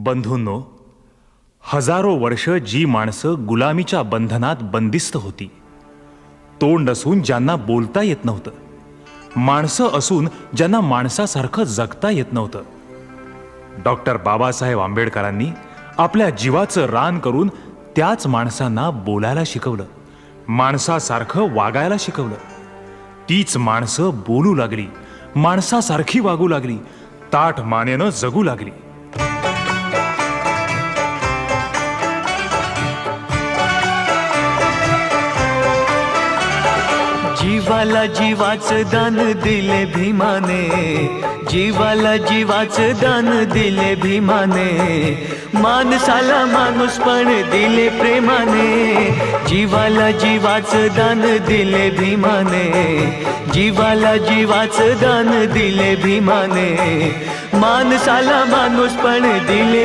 बंधूंनो, हजारो वर्ष जी माणसं गुलामीच्या बंधनात बंदिस्त होती, तोंड असून ज्यांना बोलता येत नव्हतं, माणसं असून ज्यांना माणसासारखं जगता येत नव्हतं, डॉक्टर बाबासाहेब आंबेडकरांनी आपल्या जीवाचं रान करून त्याच माणसांना बोलायला शिकवलं, माणसासारखं वागायला शिकवलं. तीच माणसं बोलू लागली, माणसासारखी वागू लागली, ताठ मानेनं जगू लागली. जीवाला जीवाचं दान दिले भीमाने, जीवाला जीवाचं दान दिले भीमाने, माणसाला माणूसपण दिले प्रेमाने. जीवाला जीवाचं दान दिले भीमाने, जीवाला जीवाचं दान दिले भीमाने, माणसाला माणूसपण दिले